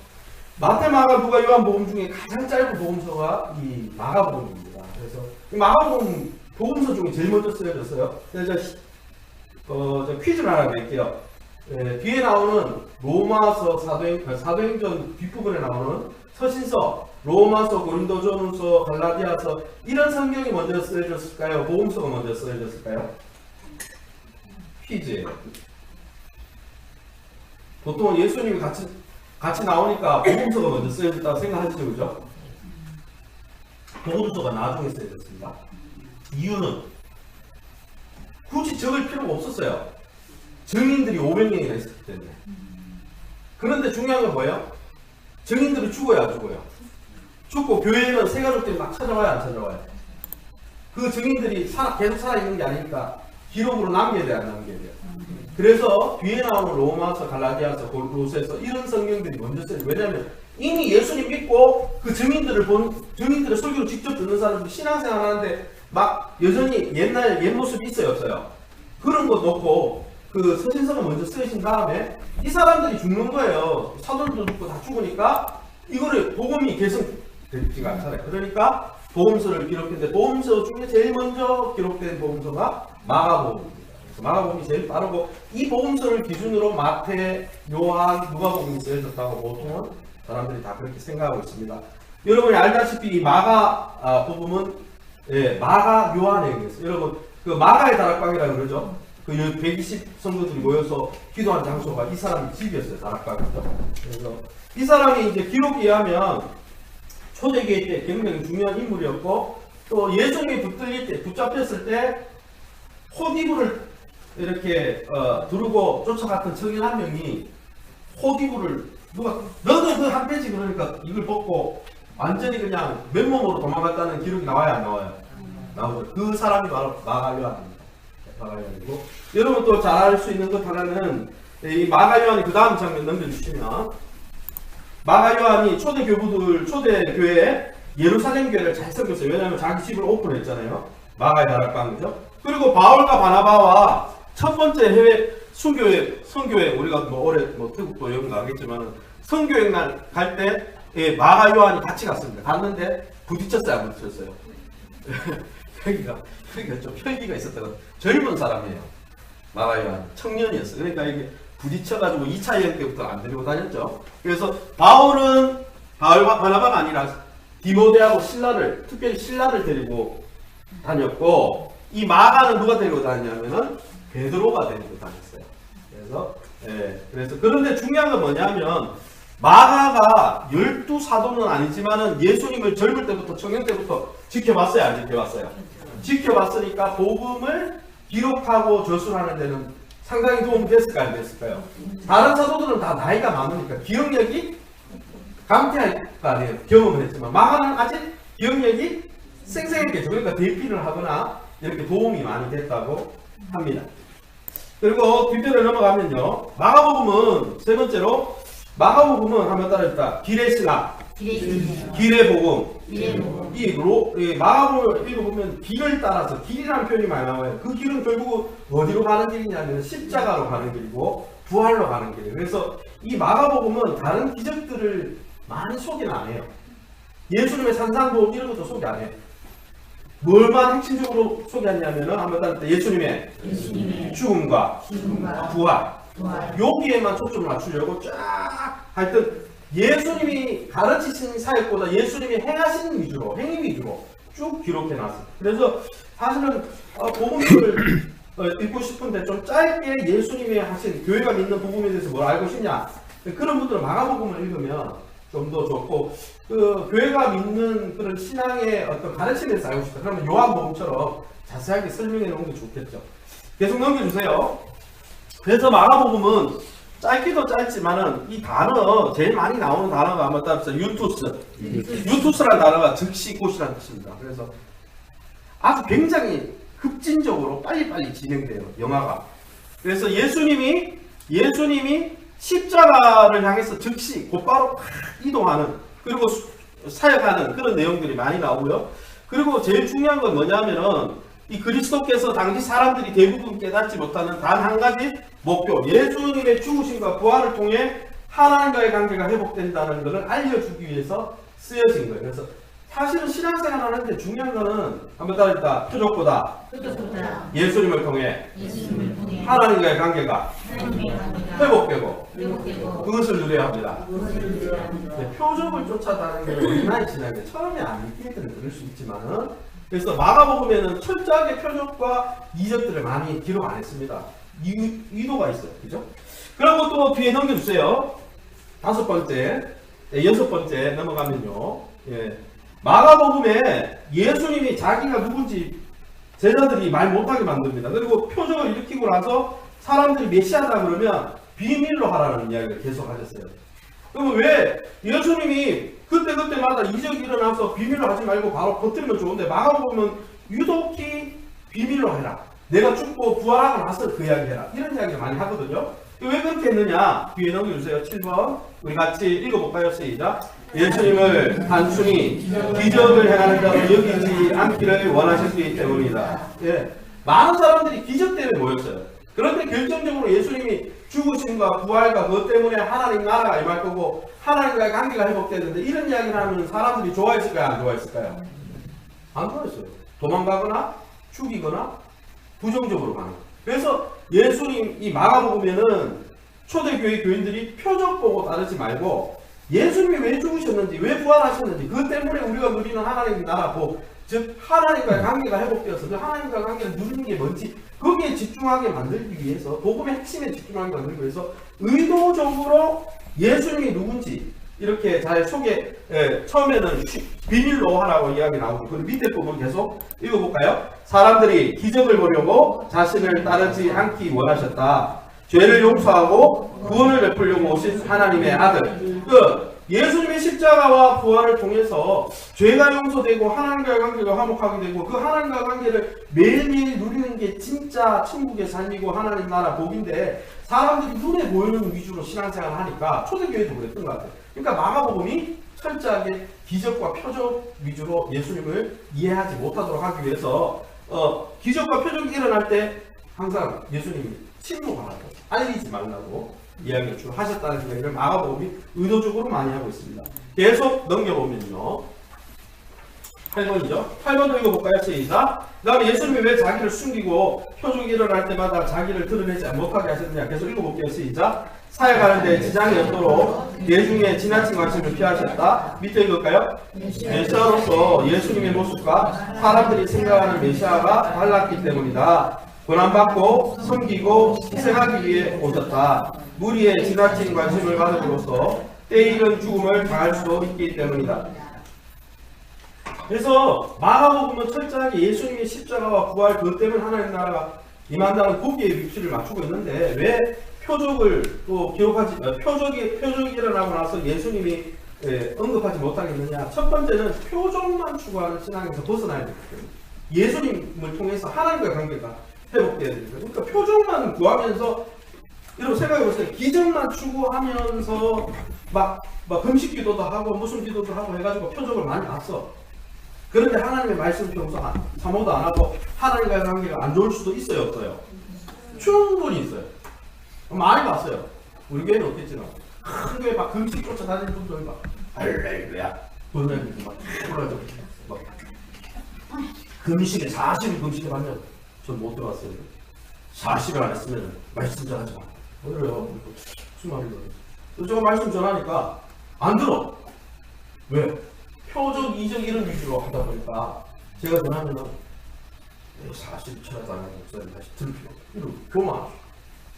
마태, 마가, 누가, 요한복음 중에 가장 짧은 복음서가 이 마가복음입니다. 그래서 이 마가복음 복음서 중에 제일 먼저 쓰여졌어요. 그래서 저 퀴즈를 하나 낼게요. 뒤에 나오는 로마서 사도행전 뒷부분에 나오는 서신서, 로마서, 고린도전서, 갈라디아서 이런 성경이 먼저 쓰여졌을까요? 복음서가 먼저 쓰여졌을까요? 퀴즈예요. 보통 예수님이 같이 나오니까 복음서가 먼저 쓰여졌다고 생각하시죠, 그죠? 복음서가 나중에 쓰여졌습니다. 이유는 굳이 적을 필요가 없었어요. 증인들이 500명이나 있었기 때문에. 그런데 중요한 건 뭐예요? 증인들이 죽어야 죽어요. 죽고 교회는 세 가족들이 막 찾아와요, 안 찾아와요? 그 증인들이 계속 살아있는 게 아니니까 기록으로 남겨야 돼요, 안 남겨야 돼요? 그래서 뒤에 나오는 로마서, 갈라디아서, 골로새서 이런 성경들이 먼저 써요. 왜냐하면 이미 예수님 믿고 그 증인들의 설교를 직접 듣는 사람들이 신앙생활 하는데 막 여전히 옛날 옛 모습이 있어요, 없어요? 그런 거 놓고 그 서신서가 먼저 쓰여진 다음에 이 사람들이 죽는 거예요. 사도들도 죽고 다 죽으니까 이거를 복음이 계승되지가 않잖아요. 그러니까 복음서를 기록했는데 복음서 중에 제일 먼저 기록된 복음서가 마가복음입니다. 그래서 마가복음이 제일 빠르고 이 복음서를 기준으로 마태, 요한, 누가복음이 쓰여졌다고 보통은 사람들이 다 그렇게 생각하고 있습니다. 여러분이 알다시피 이 마가복음은 마가 요한에 의해서 여러분 그 마가의 다락방이라고 그러죠. 그 120 성도들이 모여서 기도한 장소가 이 사람의 집이었어요. 다락방이죠. 그래서 이 사람이 이제 기록에 의하면 초대교회 때 굉장히 중요한 인물이었고 또 예수님이 붙잡혔을 때 호디부를 이렇게 두르고 쫓아갔던 청년 한 명이 호디부를 누가 너도 그 한 페이지 그러니까 이걸 벗고 완전히 그냥 맨몸으로 도망갔다는 기록이 나와요, 안 나와요? 나오죠. 그 사람이 바로 마가요한입니다. 마가요한이고 여러분 또 잘 알 수 있는 것 하나는 이 마가요한이 그 다음 장면 넘겨주시면 마가요한이 초대교회에 예루살렘 교회를 잘 섬겼어요. 왜냐하면 자기 집을 오픈했잖아요. 마가의 다락방이죠. 그리고 바울과 바나바와 첫 번째 해외 선교회 우리가 올해 태국도 여행 가겠지만 선교회 날 갈 때 마가 요한이 같이 갔습니다. 갔는데 부딪혔어요, 안 부딪혔어요? 혈기가 좀 혈기가 있었다고. 젊은 사람이에요. 마가 요한 청년이었어요. 그러니까 이게 부딪혀가지고 2차 여행 때부터 안 데리고 다녔죠. 그래서 바울과 바나바가 아니라 디모데하고 특별히 신라를 데리고 다녔고 이 마가는 누가 데리고 다녔냐면은 베드로가 데리고 다녔어요. 그래서 그런데 중요한 건 뭐냐면 마가가 12사도는 아니지만은 예수님을 젊을 때부터 청년 때부터 지켜봤어요, 안 지켜봤어요? 지켜봤으니까 복음을 기록하고 저술하는 데는 상당히 도움이 됐을까요, 안 됐을까요? 다른 사도들은 다 나이가 많으니까 기억력이 감퇴할 거 아니에요. 경험을 했지만 마가는 아직 기억력이 생생했겠죠. 그러니까 대피를 하거나 이렇게 도움이 많이 됐다고 합니다. 그리고 뒷편을 넘어가면요. 마가복음은 세 번째로 마가복음은 한번 따라합시다. 길의 신학, 길의 복음. 이 마가복음을 읽어보면 길을 따라서 길이라는 표현이 많이 나와요. 그 길은 결국 어디로 가는 길이냐면 십자가로 가는 길이고 부활로 가는 길이에요. 그래서 이 마가복음은 다른 기적들을 많이 소개는 안 해요. 예수님의 산상보험 이런 것도 소개 안 해요. 뭘만 핵심적으로 소개하냐면은 한번 따를 때 예수님의 죽음과 부활. 여기에만 초점을 맞추려고 쫙 하여튼 예수님이 가르치신 사역보다 예수님이 행하신 위주로, 행위 위주로 쭉 기록해 놨어요. 그래서 사실은 복음을 읽고 싶은데 좀 짧게 예수님이 하신 교회가 믿는 복음에 대해서 뭘 알고 싶냐, 그런 분들은 마가복음을 읽으면 좀 더 좋고, 그 교회가 믿는 그런 신앙의 어떤 가르침에 대해서 알고 싶다 그러면 요한복음처럼 자세하게 설명해 놓은 게 좋겠죠. 계속 넘겨주세요. 그래서 마가복음은 짧기도 짧지만은 이 단어 제일 많이 나오는 단어가 한번 따라서 유투스라는 단어가 즉시 곧이라는 뜻입니다. 그래서 아주 굉장히 급진적으로 빨리빨리 진행돼요, 영화가. 그래서 예수님이 십자가를 향해서 즉시 곧바로 이동하는, 그리고 사역하는 그런 내용들이 많이 나오고요. 그리고 제일 중요한 건 뭐냐면은 이 그리스도께서 당시 사람들이 대부분 깨닫지 못하는 단 한 가지 목표, 예수님의 죽으심과 부활을 통해 하나님과의 관계가 회복된다는 것을 알려주기 위해서 쓰여진 거예요. 그래서 사실은 신앙생활 하는데 중요한 거는 한번 따라합시다. 표적보다 예수님을 통해 하나님과의 관계가 회복되고 그것을 누려야 합니다. 표적을 쫓아다니는 게 우리나라의 신앙인데 처음에 안 믿기는 그럴 수 있지만은 그래서 마가복음에는 철저하게 표적과 이적들을 많이 기록 안 했습니다. 의도가 있어요. 그죠? 그리고 또 뒤에 넘겨주세요. 5번째, 6번째 넘어가면요. 예. 마가복음에 예수님이 자기가 누군지 제자들이 말 못하게 만듭니다. 그리고 표적을 일으키고 나서 사람들이 메시아다 그러면 비밀로 하라는 이야기를 계속 하셨어요. 그러면 왜 예수님이 그때마다 이적이 일어나서 비밀로 하지 말고 바로 버티면 좋은데 마가복음은 유독히 비밀로 해라. 내가 죽고 부활하고 나서 그 이야기 해라. 이런 이야기를 많이 하거든요. 왜 그렇게 했느냐? 뒤에 넘겨주세요. 7번. 우리 같이 읽어볼까요? 시작. 예수님을 단순히 기적을 행하는 자로 여기지 않기를 원하셨기 때문이다. 예. 많은 사람들이 기적 때문에 모였어요. 그런데 결정적으로 예수님이 죽으심과 부활과 그것 때문에 하나님 나라가 임할 거고 하나님과의 관계가 회복되는데 이런 이야기를 하면 사람들이 좋아했을까요? 안 좋아했을까요? 안 좋아했어요. 도망가거나 죽이거나 부정적으로 가는 거예요. 그래서 예수님 이 마가복음에는 초대교회 교인들이 표적 보고 따르지 말고 예수님이 왜 죽으셨는지 왜 부활하셨는지 그것 때문에 우리가 누리는 하나님 나라 즉 하나님과의 관계가 회복되어서 그 하나님과의 관계를 누리는 게 뭔지 거기에 집중하게 만들기 위해서 복음의 핵심에 집중하게 만들기 위해서 의도적으로 예수님이 누군지 이렇게 잘 처음에는 비밀로 하라고 이야기 나오고 그리고 밑에 부분 계속 읽어볼까요? 사람들이 기적을 보려고 자신을 따르지 않기 원하셨다. 죄를 용서하고 구원을 베풀려고 오신 하나님의 아들. 예수님의 십자가와 부활을 통해서 죄가 용서되고 하나님과의 관계가 화목하게 되고 그 하나님과의 관계를 매일매일 누리는 게 진짜 천국의 삶이고 하나님 나라 복인데 사람들이 눈에 보이는 위주로 신앙생활을 하니까 초대교회도 그랬던 것 같아요. 그러니까 마가복음이 철저하게 기적과 표적 위주로 예수님을 이해하지 못하도록 하기 위해서 기적과 표적이 일어날 때 항상 예수님이 침묵하라고 알리지 말라고 이야기를 주로 하셨다는 이야기를 마가복음이 의도적으로 많이 하고 있습니다. 계속 넘겨보면요. 8번이죠. 8번도 읽어볼까요? 시작. 그 다음에 예수님이 왜 자기를 숨기고 표적이 일어날 때마다 자기를 드러내지 못하게 하셨느냐. 계속 읽어볼게요. 시작. 사역하는데 지장이 없도록 대중의 지나친 관심을 피하셨다. 밑에 읽을까요? 메시아로서 예수님의 모습과 사람들이 생각하는 메시아가 달랐기 때문이다. 고난받고 섬기고 희생하기 위해 오셨다. 무리의 지나친 관심을 받음으로써 때이른 죽음을 당할 수도 있기 때문이다. 그래서 마가복음은 철저하게 예수님의 십자가와 부활 그것 때문에 하나님 나라가 임한다는 거기에 위치를 맞추고 있는데 왜 표적을 또 기록하지 표적이 일어나고 나서 예수님이 언급하지 못하겠느냐. 첫 번째는 표적만 추구하는 신앙에서 벗어나야 되기 때문에 예수님을 통해서 하나님과의 관계가 회복돼야 됩니다. 그러니까 표적만 구하면서 여러분 생각해보세요. 기적만 추구하면서 막 금식 기도도 하고 무슨 기도도 하고 해가지고 표적을 많이 봤어. 그런데 하나님의 말씀 평소 사모도 안 하고 하나님과의 관계가 안 좋을 수도 있어요, 없어요? 충분히 있어요. 많이 봤어요. 우리 교회는 없겠지만 큰 교회 막 금식 쫓아다니는 분들 막 할렐루야 보내는 막 그러죠. 막 금식에 40일 금식에 봤냐? 전 못 들어갔어요. 40일 안 했으면 말씀 전하지 마. 그래요. 무슨 말이야? 제가 말씀 전하니까 안 들어. 왜? 표적, 이적 이런 위주로 하다 보니까 제가 전하면은 40일 전하지 않는 목사님 다시 들을 필요 없고 이러고 교만.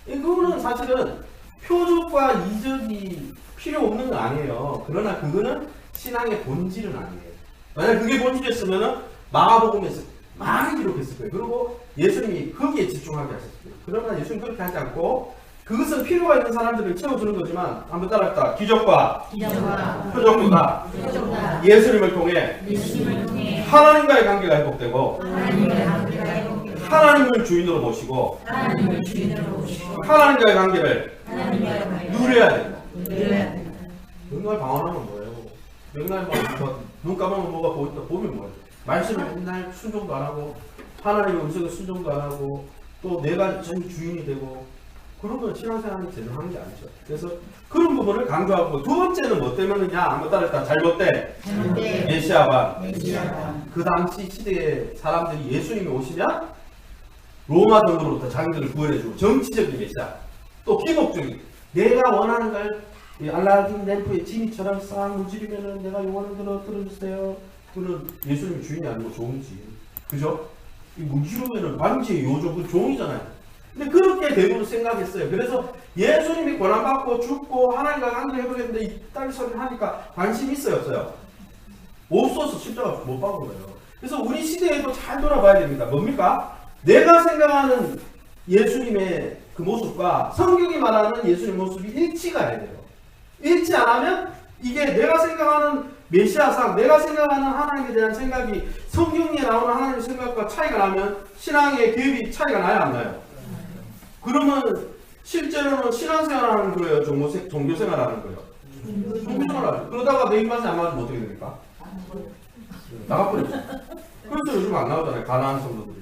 그거는 사실은 표적과 이적이 필요 없는 건 아니에요. 그러나 그거는 신앙의 본질은 아니에요. 만약 그게 본질이었으면은 마가복음에서 많이 기록했을 거예요. 그리고 예수님이 거기에 집중하게 하셨어요. 그러나 예수님 그렇게 하지 않고 그것은 필요가 있는 사람들을 채워주는 거지만 한번 따라합시다. 기적과 표적보다 예수님을 통해 하나님과의 관계가 회복되고 하나님을 주인으로 모시고 하나님과의 관계를 누려야 된다. 맨날 방언하면 뭐예요? 맨날 눈 감으면 뭐가 보인다. 보면 뭐예요? 말씀을 맨날 순종도 안 하고 하나님의 음성에 순종도 안 하고 또 내가 전 주인이 되고 그러면 신앙생활이 제대로 하는 게 아니죠. 그래서 그런 부분을 강조하고, 두 번째는 뭐 때문이냐? 한번 따르다 잘못된 메시아관. 그 당시 시대의 사람들이 예수님이 오시면 로마 정부로부터 자기들을 구원해주고, 정치적인 메시아, 또 기복적인, 내가 원하는 걸 이 알라딘 램프의 지니처럼 싹 무지르면은 내가 요거를 들어주세요. 그는 예수님이 주인이 아니고 종이지. 그죠? 이 무지르면은 완전히 요조 그 종이잖아요. 근데 그렇게 대부분 생각했어요. 그래서 예수님이 고난받고 죽고 하나님과 관계를 해보겠는데 이딴 소리를 하니까 관심이 있어요, 없어요? 없어서 십자가 못 박은 거예요. 그래서 우리 시대에도 잘 돌아봐야 됩니다. 뭡니까? 내가 생각하는 예수님의 그 모습과 성경이 말하는 예수님 모습이 일치가 해야 돼요. 일치 안 하면 이게 내가 생각하는 메시아상, 내가 생각하는 하나님에 대한 생각이 성경에 나오는 하나님의 생각과 차이가 나면 신앙의 교육이 차이가 나요, 안 나요? 그러면 실제로는 신앙생활하는 거예요, 종교생활하는 거예요? 종교생활하죠. 그러다가 내 입맛에 안 맞으면 어떻게 됩니까? 나가버리죠. 그래서 요즘 안 나오잖아요, 가난한 성도들이.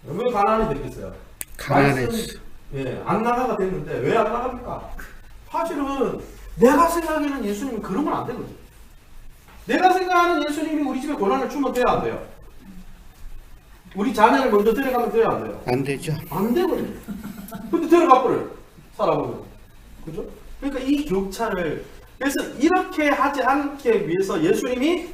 왜 가난이 됐겠어요? 가난했어. 예, 안 나가가 됐는데 왜 안 나갑니까? 사실은 내가 생각하는 예수님은 그러면 안 되거든요. 내가 생각하는 예수님이 우리 집에 고난을 주면 돼야 안 돼요? 우리 자녀를 먼저 데려가면 돼야 안 돼요? 안 되죠. 안 되거든요. 근데 데려가 버려요. 살아보면. 그죠? 그러니까 이 격차를, 그래서 이렇게 하지 않게 위해서 예수님이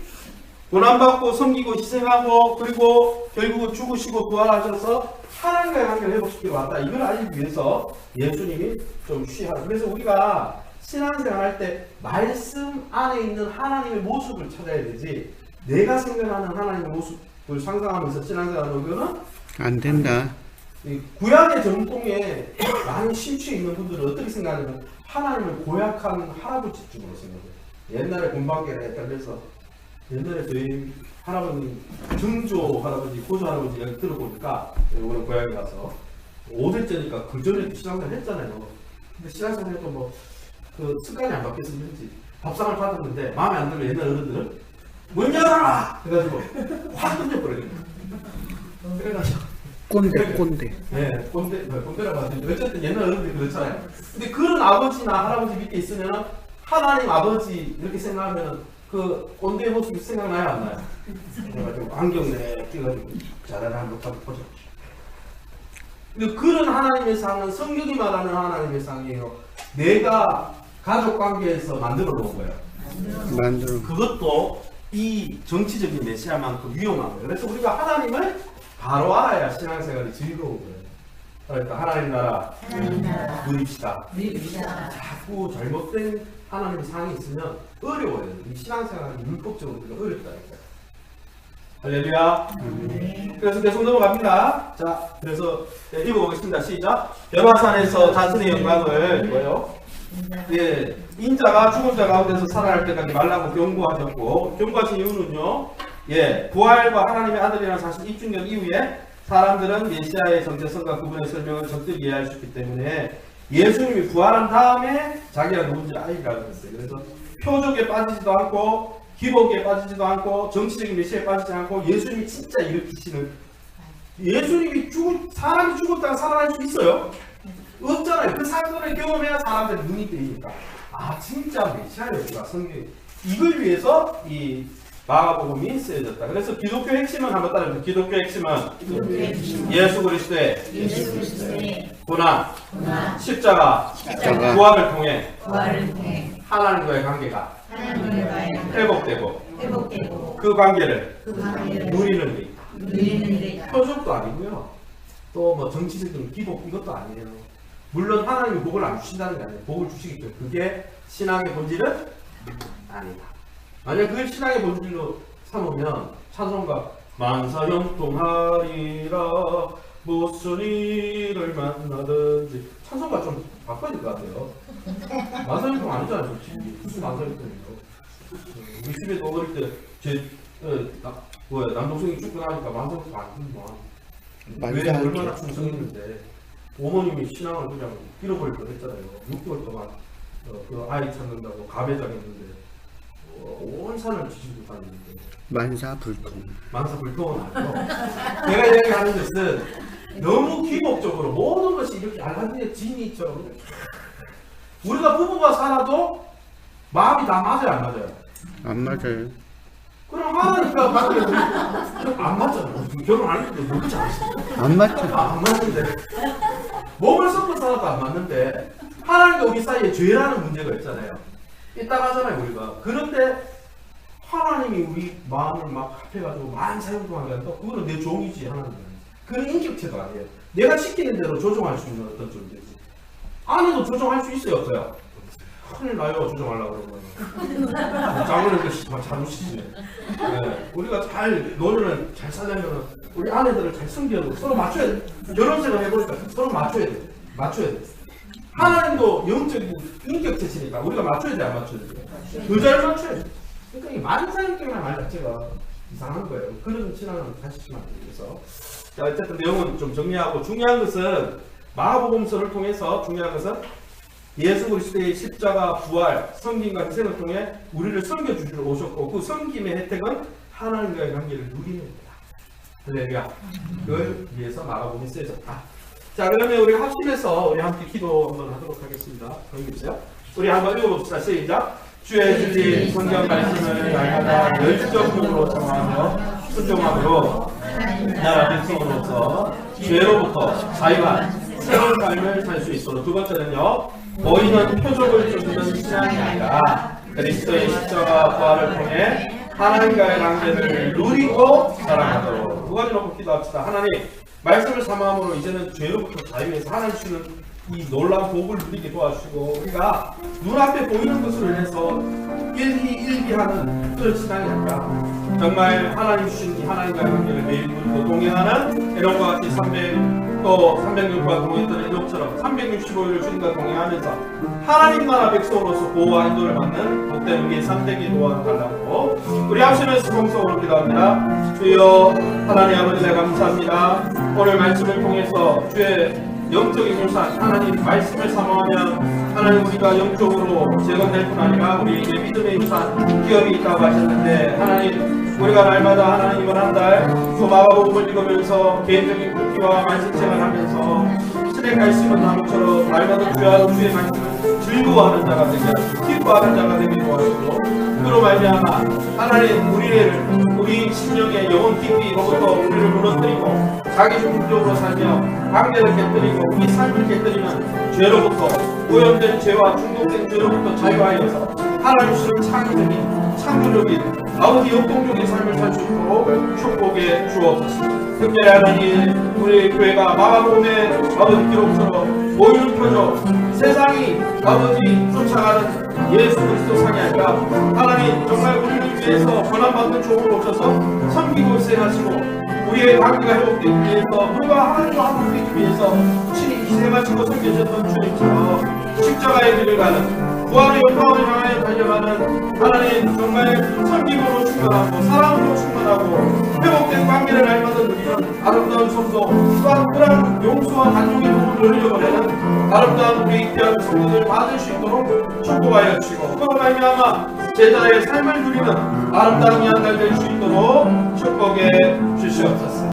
고난받고 섬기고 희생하고 그리고 결국은 죽으시고 부활하셔서 하나님과의 관계를 회복시키러 왔다. 이걸 알기 위해서 예수님이 좀 쉬하라. 그래서 우리가 신앙생활 할 때 말씀 안에 있는 하나님의 모습을 찾아야 되지, 내가 생각하는 하나님의 모습을 상상하면서 신앙생활하는 거는 안 된다. 이 구약의 전통에 많이 심취해 있는 분들은 어떻게 생각하냐면 하나님을 고약한 할아버지 쪽으로 생각해요. 옛날에 곰방개에 딸려서 옛날에 저희 할아버님 증조 할아버지, 고조 할아버지 이야기 들어보니까 이번에 고향에 가서 5대째니까 그 전에도 신앙생활 했잖아요. 근데 신앙생활 해도 뭐 그 습관이 안 바뀌었는지 밥상을 받았는데 마음에 안 들면 옛날 어른들은 문 열어라! 해가지고 확 던져버려요. 그래가지고 꼰대. 네, 꼰대라고 하는데 어쨌든 옛날 어른들이 그렇잖아요. 근데 그런 아버지나 할아버지 밑에 있으면 하나님 아버지 이렇게 생각하면 그 꼰대의 모습이 생각나요, 안 나요? 그래가지고 안경 내 끼가지고 잘하는 한번 보자. 근데 그런 하나님의 상은 성경이 말하는 하나님의 상이에요. 내가 가족 관계에서 만들어 놓은 거예요. 만들어. 그것도 이 정치적인 메시아만큼 위험한 거예요. 그래서 우리가 하나님을 바로 알아야 신앙생활이 즐거운 거예요. 그러니까 하나님 나라 누립시다. 자꾸 잘못된 하나님의 상이 있으면 어려워요. 이 신앙생활이 율법적으로 어렵다니까요. 할렐루야. 그래서 계속 넘어갑니다. 자, 그래서 읽어보겠습니다. 시작. 변화산에서 자신의 영광을 뭐요? 예, 인자가 죽은 자 가운데서 살아날 때까지 말라고 경고하셨고, 경고하신 이유는요, 예, 부활과 하나님의 아들이라는 사실 입증된 이후에 사람들은 메시아의 정체성과 그분의 설명을 적절히 이해할 수 있기 때문에 예수님이 부활한 다음에 자기가 누군지 알리라고 했어요. 그래서 표적에 빠지지도 않고 기복에 빠지지도 않고 정치적인 메시아에 빠지지 않고 예수님이 진짜 일으키시는, 예수님이 사람이 죽었다가 살아날 수 있어요? 없잖아요. 그 사건을 경험해야 사람들의 눈이 뜨이니까 아 진짜 메시아였구나 성경이. 이걸 위해서 이 마가복음이 쓰여졌다. 그래서 기독교 핵심은 한번 따라해보세요. 기독교 핵심은 예수 그리스도의 고난, 십자가, 부활을 통해 하나님과의 관계가 회복되고 그 관계를 누리는 일. 표적도 아니고요. 또 뭐 정치적인 기복 이것도 아니에요. 물론 하나님이 복을 안 주신다는 게 아니에요. 복을 주시겠죠. 그게 신앙의 본질은 아니다. 만약 그걸 신앙의 본질로 삼으면 찬송가 만사형통하리라 무슨 일을 만나든지, 찬송가 좀 바꿔야 될 것 같아요. 만사형통 아니잖아요. 솔직히. 무슨 만사형통이에요. 우리 집에도 어릴 때 남동생이 죽고 나니까 만사형통 아니구만. 왜 얼마나 충성했는데 어머님이 신앙을 그냥 잃어버릴 뻔했잖아요. 6개월 동안 그 아이 찾는다고 가배장했는데 온 산을 뒤지고 다니는데 만사불통. 만사불통은 아니고 제가 이야기하는 것은 너무 기복적으로 모든 것이 이렇게 알라딘의 지니처럼 우리가 부부가 살아도 마음이 다 맞아요, 안 맞아요? 안 맞아요. 그럼 하나니까 맞아요. 안 맞잖아요. 결혼 안 했는데 누구지 않습니까? 안 맞죠. 안 맞는데 몸을 섞어 살아도 안 맞는데 하나님과 우리 사이에 죄라는 문제가 있잖아요. 이따 가잖아요 우리가. 그런데 하나님이 우리 마음을 막 합해가지고 만사형통하게 한다. 그거는 내 종이지 하나님. 그런 인격체도 아니에요. 내가 시키는 대로 조종할 수 있는 어떤 존재지. 아내도 조종할 수 있어요, 없어요? 큰일 나요, 조종하려고 그러면. 장모님 그 자주시네. 네. 우리가 잘 노년을 잘 살려면 우리 아내들을 잘 섬겨도 서로 맞춰야 돼. 결혼 생활 해보니까 서로 맞춰야 돼. 맞춰야 돼. 하나님도 영적인 인격체시니까 우리가 맞춰야 돼, 안 맞춰야 돼? 더 잘 맞춰야 돼. 그러니까 이 만사형통이라는 말 자체가 이상한 거예요. 그런 신앙은 하시면 안 돼요. 자, 어쨌든 내용은 좀 정리하고 중요한 것은 마가복음서를 통해서 중요한 것은 예수 그리스도의 십자가, 부활, 섬김과 희생을 통해 우리를 섬겨주시러 오셨고 그 섬김의 혜택은 하나님과의 관계를 누리는 거다. 할렐루야. 그걸 위해서 마가복음이 쓰여졌다. 자, 그러면 우리 합심해서 우리 함께 기도 한번 하도록 하겠습니다. 보이겠어요? 우리 한번 읽어봅시다. 시작. 주의 주신 성경 말씀을 날마다 열정적으로 청하며 순종함으로 나라 백성으로서 죄로부터 자유한 새로운 삶을 살 수 있도록. 두 번째는요, 보이는 표적을 쫓는 신앙이 아니라 그리스도의 십자가 부활을 통해 하나님과의 관계를 누리고 살아가도록. 두 가지 놓고 기도합시다. 하나님, 말씀을 삼함으로 이제는 죄로부터 자유해서 하나님 주시는 이 놀라운 복을 누리게 도와주시고 우리가 눈앞에 보이는 것으로 인해서 일희일비하는 그런 신앙이 아니라 정말 하나님 주신 이 하나님과의 관계를 매일 누리고 동행하는 에녹과 같이 300년과 동행했던 에녹처럼 365일을 주님과 동행하면서 하나님 나라 백성으로서 보호와 인도를 받는 복된 우리의 삶되게 도와달라고 우리 합심해서 공성으로 기도합니다. 주여 하나님 아버지 감사합니다. 오늘 말씀을 통해서 주의 영적인 유산 하나님 말씀을 사모하면 하나님 우리가 영적으로 제거될 뿐 아니라 우리에게 믿음의 유산 기업이 있다고 하셨는데 하나님 우리가 날마다 하나님 이번 한 달 마가복음을 읽으면서 개인적인 굵기와 말씀생활을 하면서 실에 갈 수 있는 나무처럼 날마다 주의 말씀을 즐거워하는 자가 되게 하시고 기뻐하는 자가 되게 도와주시고 그로 말미암아 하나님 우리 심령의 영혼 깊이로부터 우리를 무너뜨리고 자기 중심적으로 살며 관계를 깨뜨리고 우리 삶을 깨뜨리는 죄로부터 오염된 죄와 중독된 죄로부터 자유하여서 하나님 주시는 창의적인 창조적인 아버지 역동적인 삶을 살 수 있도록 축복해 주옵소서. 특별히 하나님 우리 교회가 마가복음의 아버지 기록처럼 보이는 표적 세상이 아버지 쫓아가는 예수 그리스도 상이 아니라 하나님 정말 우리를 위해서 권한받는 종을 오셔서 섬기고 희생하시고 우리의 관계가 회복되기 위해서 우리가 하나님과 함께하기 위해서 친히 희생하시고 섬겨주셨던 주님처럼 십자가의 길을 가는 부활의 영광을 향하여 달려가는 하나님 정말 섬김으로 충만하고 사랑으로 충만하고 회복된 관계를 날마다 누리는 아름다운 성도 또한 그런 용서와 단종의 도움을 흘려보내는 아름다운 우리 귀한 성도들 받을 수 있도록 축복하여 주시고 그로 말미암아 제자의 삶을 누리는 아름다운 이 한 달 될 수 있도록 축복해 주시옵소서.